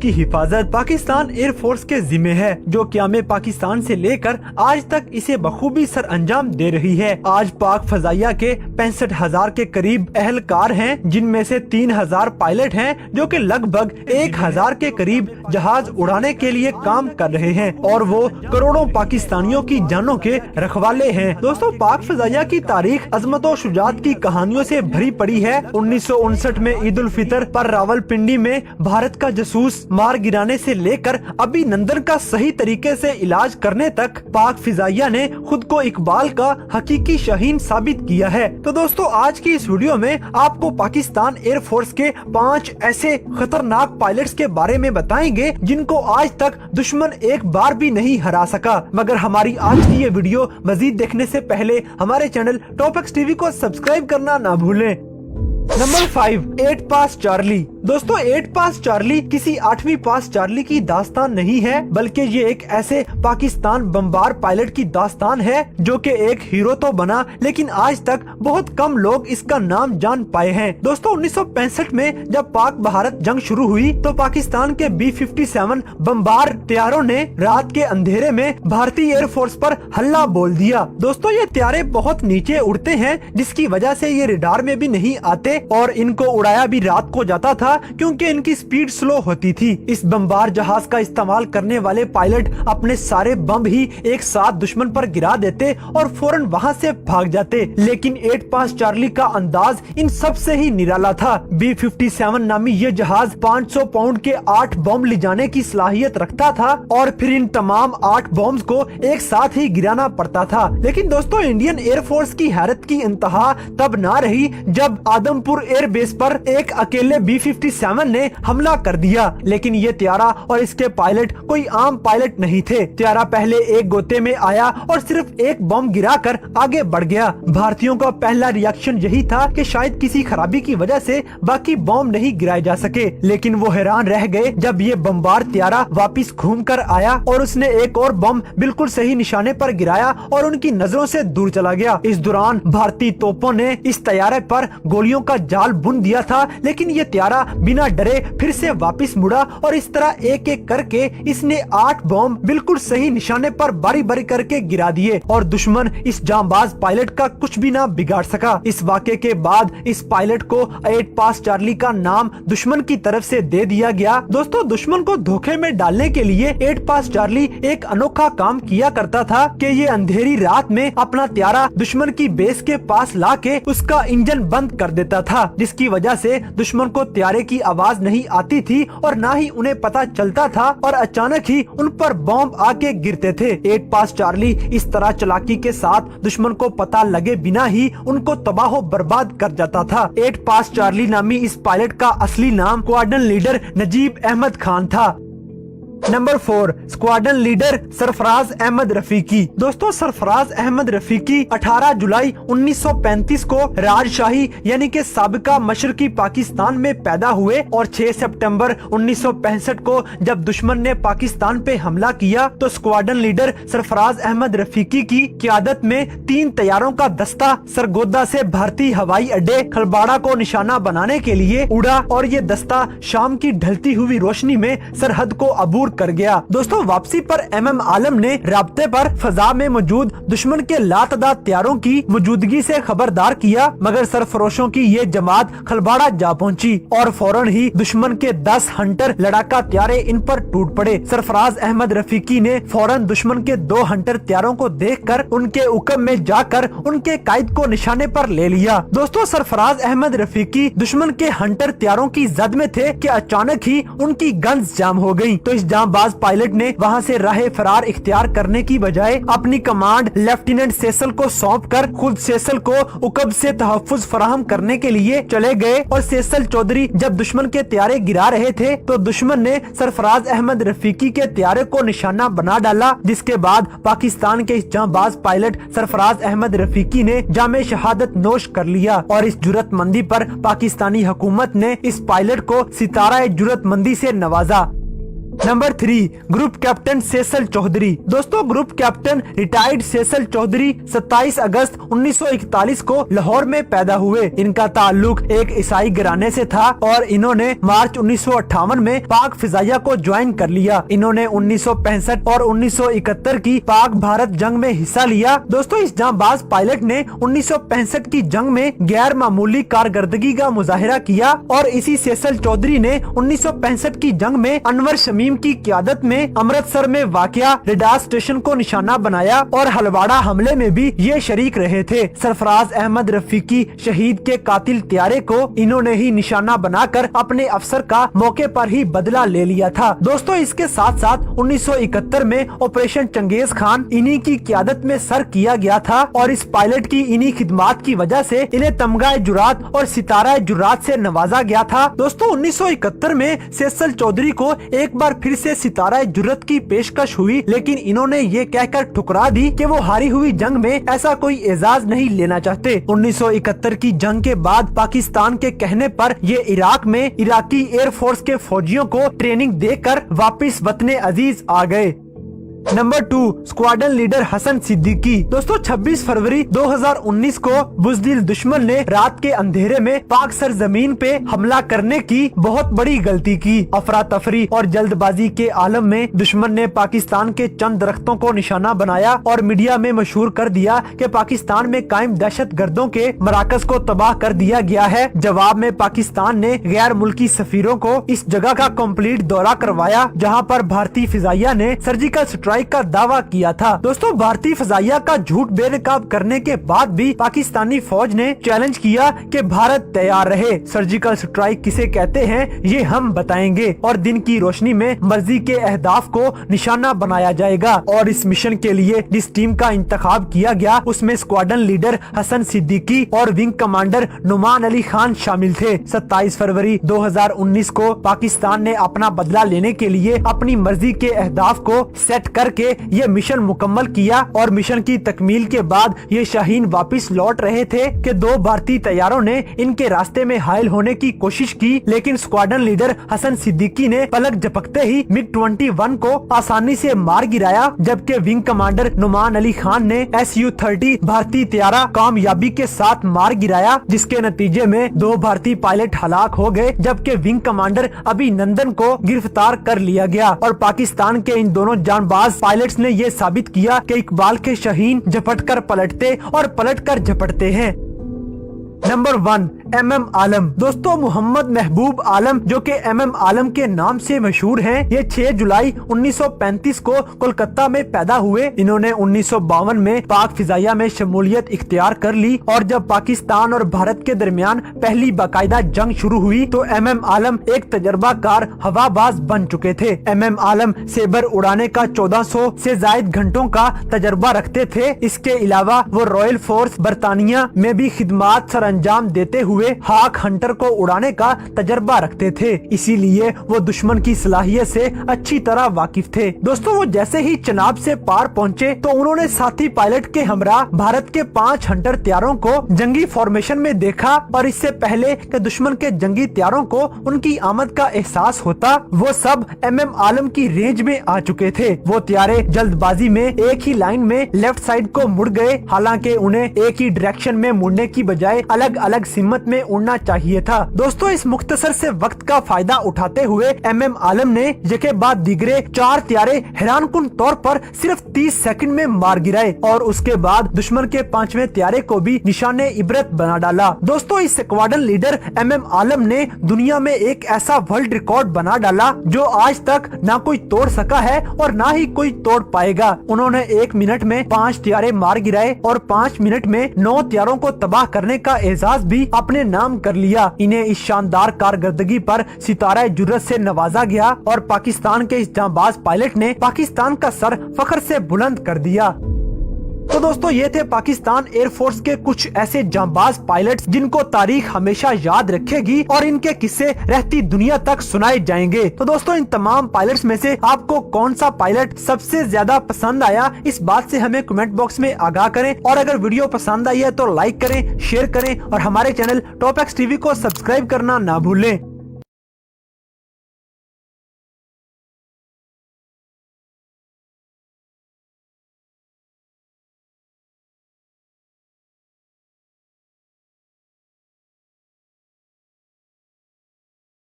की हिफाजत Pakistan air force के जिम्मे है, जो क़याम पाकिस्तान से लेकर आज तक इसे बखूबी सर अंजाम दे रही है। आज पाक फजाइया के 65,000 के करीब अहलकार हैं, जिनमें से 3,000 पायलट हैं, जो कि लगभग 1,000 के करीब जहाज उड़ाने के लिए काम कर रहे हैं और वो करोड़ों पाकिस्तानियों की जानों के रखवाले हैं। दोस्तों, पाक फजाइया की तारीख अजमत और शुजात की कहानियों से भरी पड़ी है। 1959 में ईद उल फितर पर रावलपिंडी में भारत का जसूस मार गिराने से लेकर अभिनंदन का सही तरीके से इलाज करने तक पाक फिजाइया ने खुद को इकबाल का हकीकी शाहीन साबित किया है। तो दोस्तों, आज की इस वीडियो में आपको पाकिस्तान एयर फोर्स के 5 ऐसे खतरनाक पायलट्स के बारे में बताएंगे जिनको आज तक दुश्मन एक बार भी नहीं हरा सका। मगर हमारी आज की ये वीडियो मजीद देखने से पहले हमारे चैनल टॉप एक्स टीवी को सब्सक्राइब करना ना भूलें। नंबर 5, 8 पास चार्ली। दोस्तों, 8 पास चार्ली किसी 8वीं पास चार्ली की दास्तान नहीं है, बल्कि ये एक ऐसे पाकिस्तान बमबार पायलट की दास्तान है जो कि एक हीरो तो बना, लेकिन आज तक बहुत कम लोग इसका नाम जान पाए हैं। दोस्तों, 1965 में जब पाक भारत जंग शुरू हुई तो पाकिस्तान के B-57 बमबार तैयारों ने रात के अंधेरे में भारतीय एयर फोर्स पर हल्ला बोल दिया। दोस्तों, ये तैयारे बहुत नीचे उड़ते हैं, जिसकी वजह से ये रडार में भी नहीं आते और इनको उड़ाया भी रात को जाता था क्योंकि इनकी स्पीड स्लो होती थी। इस बमबार जहाज का इस्तेमाल करने वाले पायलट अपने सारे बम ही एक साथ दुश्मन पर गिरा देते और फौरन वहां से भाग जाते। लेकिन 8 पास चार्ली का अंदाज इन सब से ही निराला था। B-57 नामी ये जहाज 500 पाउंड के 8 बम ले जाने की सलाहियत रखता था और फिर इन तमाम 8 बम्स को एक साथ ही गिराना पड़ता था। लेकिन दोस्तों, इंडियन एयर फोर्स की हैरत की इंतहा तब ना रही जब आदमपुर एयर बेस पर एक अकेले B-57 ने हमला कर दिया। लेकिन ये त्यारा और इसके पायलट कोई आम पायलट नहीं थे। त्यारा पहले एक गोते में आया और सिर्फ एक बम गिराकर आगे बढ़ गया। भारतीयों का पहला रिएक्शन यही था कि शायद किसी खराबी की वजह से बाकी बम नहीं गिराए जा सके, लेकिन वो हैरान रह गए जब ये बमबार त्यारा वापिस घूम कर आया और उसने एक और बम बिल्कुल सही निशाने पर गिराया और उनकी नजरों से दूर चला गया। इस दौरान भारतीय तोपों ने इस तैयारे पर गोलियों का जाल बुन दिया था, लेकिन ये त्यारा बिना डरे फिर से वापस मुड़ा और इस तरह एक एक करके इसने 8 बम बिल्कुल सही निशाने पर बारी बारी करके गिरा दिए और दुश्मन इस जांबाज पायलट का कुछ भी ना बिगाड़ सका। इस वाक़े के बाद इस पायलट को 8 पास चार्ली का नाम दुश्मन की तरफ से दे दिया गया। दोस्तों, दुश्मन को धोखे में डालने के लिए 8 पास चार्ली एक अनोखा काम किया करता था कि ये अंधेरी रात में अपना त्यारा दुश्मन की बेस के पास लाके उसका इंजन बंद कर देता था, जिसकी वजह से दुश्मन को त्यारे की आवाज नहीं आती थी और ना ही उन्हें पता चलता था और अचानक ही उन पर बम आके गिरते थे। 8 पास चार्ली इस तरह चालाकी के साथ दुश्मन को पता लगे बिना ही उनको तबाह बर्बाद कर जाता था। 8 पास चार्ली नामी इस पायलट का असली नाम स्क्वाड्रन लीडर नजीब अहमद खान था। Number 4, squadron leader Sarfaraz Ahmed Rafiqui. दोस्तों, सरफराज अहमद रफीकी 18 जुलाई 1935 को राजशाही यानी कि साबिका मशरकी पाकिस्तान में पैदा हुए और 6 सितंबर 1965 को जब दुश्मन ने पाकिस्तान पे हमला किया तो स्क्वाड्रन लीडर सरफराज अहमद रफीकी की क़यादत में 3 तैयारों का दस्ता सरगोदा से भारतीय हवाई अड्डे खलबाड़ा को निशाना बनाने के लिए उड़ा और ये दस्ता शाम की ढलती हुई रोशनी में सरहद को अबूर कर गया। दोस्तों, वापसी पर MM आलम ने राब्ते पर फजा में मौजूद दुश्मन के लातदाद तैयारों की मौजूदगी से खबरदार किया, मगर सरफरोशों की ये जमात खलबाड़ा जा पहुंची और फौरन ही दुश्मन के 10 हंटर लड़ाका तैयारे इन पर टूट पड़े। सरफराज अहमद रफीकी ने फौरन दुश्मन के 2 हंटर तैयारों को देखकर उनके हुक्म में जाकर उनके कायद को निशाने पर ले लिया। दोस्तों, सरफराज अहमद रफीकी दुश्मन के हंटर तैयारों की जद में थे कि अचानक ही उनकी गन्स जाम हो गयी। तो इस जांबाज पायलट ने वहां से राह फरार इख्तियार करने की बजाय अपनी कमांड लेफ्टिनेंट सेसल को सौंप कर खुद सेसल को उकब से तहफ्फुज फराहम करने के लिए चले गए और सेसल चौधरी जब दुश्मन के त्यारे गिरा रहे थे तो दुश्मन ने सरफराज अहमद रफीकी के त्यारे को निशाना बना डाला, जिसके बाद पाकिस्तान के इस जांबाज पायलट सरफराज अहमद रफीकी ने जामे शहादत नोश कर लिया और इस जुर्रतमंदी पर पाकिस्तानी हुकूमत ने इस पायलट को सितारा जुर्रतमंदी से नवाजा। Number 3, group captain सेसल Chaudhary. दोस्तों, ग्रुप कैप्टन रिटायर्ड सेसल चौधरी 27 अगस्त 1941 को लाहौर में पैदा हुए। इनका ताल्लुक एक ईसाई घराने से था और इन्होंने मार्च 1958 में पाक फिजाइया को ज्वाइन कर लिया। इन्होंने 1965 और 1971 की पाक भारत जंग में हिस्सा लिया। दोस्तों, इस जांबाज पायलट ने 1965 की जंग में गैर मामूली कारकर्दगी का मुजाहिरा किया और इसी सेसल चौधरी ने 1965 की जंग में अनवर शमीम की क़यादत में अमृतसर में वाक़या रेडार स्टेशन को निशाना बनाया और हलवाड़ा हमले में भी ये शरीक रहे थे। सरफराज अहमद रफीकी शहीद के कातिल त्यारे को इन्होंने ही निशाना बनाकर अपने अफसर का मौके पर ही बदला ले लिया था। दोस्तों, इसके साथ साथ 1971 में ऑपरेशन चंगेज खान इन्हीं की क़यादत में सर किया गया था और इस पायलट की इन्हीं खिदमात की वजह से इन्हें तमगा जुरात और सितारा जुरात से नवाजा गया था। दोस्तों, 1971 में सेसल चौधरी को एक बार फिर से सितारा जुर्रत की पेशकश हुई, लेकिन इन्होंने ये कहकर ठुकरा दी कि वो हारी हुई जंग में ऐसा कोई एजाज नहीं लेना चाहते। 1971 की जंग के बाद पाकिस्तान के कहने पर ये इराक में इराकी एयरफोर्स के फौजियों को ट्रेनिंग देकर वापस वतने अजीज आ गए। Number 2, squadron leader Hassan Siddiqui. दोस्तों, 26 फरवरी 2019 को बुज़दिल दुश्मन ने रात के अंधेरे में पाक सरजमीन पे हमला करने की बहुत बड़ी गलती की। अफरा तफरी और जल्दबाजी के आलम में दुश्मन ने पाकिस्तान के चंद दरख्तों को निशाना बनाया और मीडिया में मशहूर कर दिया कि पाकिस्तान में कायम दहशत गर्दों के मराकज को तबाह कर दिया गया है। जवाब में पाकिस्तान ने गैर मुल्की सफीरों को इस जगह का कंप्लीट दौरा करवाया जहाँ पर भारतीय फिजाइया ने सर्जिकल स्ट्राइक का दावा किया था। दोस्तों, भारतीय फिजाइया का झूठ बेनकाब करने के बाद भी पाकिस्तानी फौज ने चैलेंज किया कि भारत तैयार रहे। सर्जिकल स्ट्राइक किसे कहते हैं ये हम बताएंगे और दिन की रोशनी में मर्जी के अहदाफ को निशाना बनाया जाएगा। और इस मिशन के लिए जिस टीम का इंतखाब किया गया उसमें स्क्वाड्रन लीडर हसन सिद्दीकी और विंग कमांडर नुमान अली खान शामिल थे। 27 फरवरी 2019 को पाकिस्तान ने अपना बदला लेने के लिए अपनी मर्जी के अहदाफ को सेट करके ये मिशन मुकम्मल किया और मिशन की तकमील के बाद ये शाहीन वापस लौट रहे थे कि 2 भारतीय तैयारों ने इनके रास्ते में हायल होने की कोशिश की, लेकिन स्क्वाड्रन लीडर हसन सिद्दीकी ने पलक झपकते ही MiG-21 को आसानी से मार गिराया, जबकि विंग कमांडर नुमान अली खान ने Su-30 भारतीय तैयारा कामयाबी के साथ मार गिराया, जिसके नतीजे में 2 भारतीय पायलट हलाक हो गए, जबकि विंग कमांडर अभिनंदन को गिरफ्तार कर लिया गया। और पाकिस्तान के इन दोनों जानबाज पायलट्स ने ये साबित किया कि इकबाल के शाहीन झपटकर पलटते और पलटकर झपटते हैं। नंबर 1, MM आलम। दोस्तों, मोहम्मद महबूब आलम जो कि MM आलम के नाम से मशहूर हैं, ये 6 जुलाई 1935 को कोलकाता में पैदा हुए। इन्होंने 1952 में पाक फिजाइया में शमूलियत इख्तियार कर ली और जब पाकिस्तान और भारत के दरमियान पहली बाकायदा जंग शुरू हुई तो MM आलम एक तजर्बाकार हवाबाज बन चुके थे। MM आलम सेबर उड़ाने का 1400 से जायद घंटों का तजर्बा रखते थे। इसके अलावा वो रॉयल फोर्स बरतानिया में भी खिदमात सर अंजाम देते हुए हाक हंटर को उड़ाने का तजर्बा रखते थे, इसीलिए वो दुश्मन की सलाहियत से अच्छी तरह वाकिफ थे। दोस्तों, वो जैसे ही चनाब से पार पहुंचे तो उन्होंने साथी पायलट के हमरा भारत के 5 हंटर तैयारों को जंगी फॉर्मेशन में देखा और इससे पहले कि दुश्मन के जंगी तैयारों को उनकी आमद का एहसास होता, वो सब MM आलम की रेंज में आ चुके थे। वो तैयारे जल्दबाजी में एक ही लाइन में लेफ्ट साइड को मुड़ गए, हालांकि उन्हें एक ही डायरेक्शन में मुड़ने की बजाय अलग अलग सिमत में उड़ना चाहिए था। दोस्तों, इस मुख्तसर से वक्त का फायदा उठाते हुए MM आलम ने यके बाद दिगरे 4 तैयारे हैरानकुन तौर पर सिर्फ 30 सेकंड में मार गिराए और उसके बाद दुश्मन के 5वें तैयारे को भी निशाने इबरत बना डाला। दोस्तों, इस स्क्वाड्रन लीडर MM आलम ने दुनिया में एक ऐसा वर्ल्ड रिकॉर्ड बना डाला जो आज तक ना कोई तोड़ सका है और ना ही कोई तोड़ पाएगा। उन्होंने 1 मिनट में 5 तैयारे मार गिराए और 5 मिनट में 9 तैयारों को तबाह करने का एजाज भी अपने नाम कर लिया। इन्हें इस शानदार कारकर्दगी पर सितारा जुर्रत से नवाजा गया और पाकिस्तान के इस जांबाज पायलट ने पाकिस्तान का सर फख्र से बुलंद कर दिया। तो दोस्तों, ये थे पाकिस्तान एयरफोर्स के कुछ ऐसे जांबाज पायलट्स जिनको तारीख हमेशा याद रखेगी और इनके किस्से रहती दुनिया तक सुनाए जाएंगे। तो दोस्तों, इन तमाम पायलट्स में से आपको कौन सा पायलट सबसे ज्यादा पसंद आया, इस बात से हमें कमेंट बॉक्स में आगाह करें और अगर वीडियो पसंद आई है तो लाइक करें, शेयर करें और हमारे चैनल टॉप एक्स टीवी को सब्सक्राइब करना ना भूलें।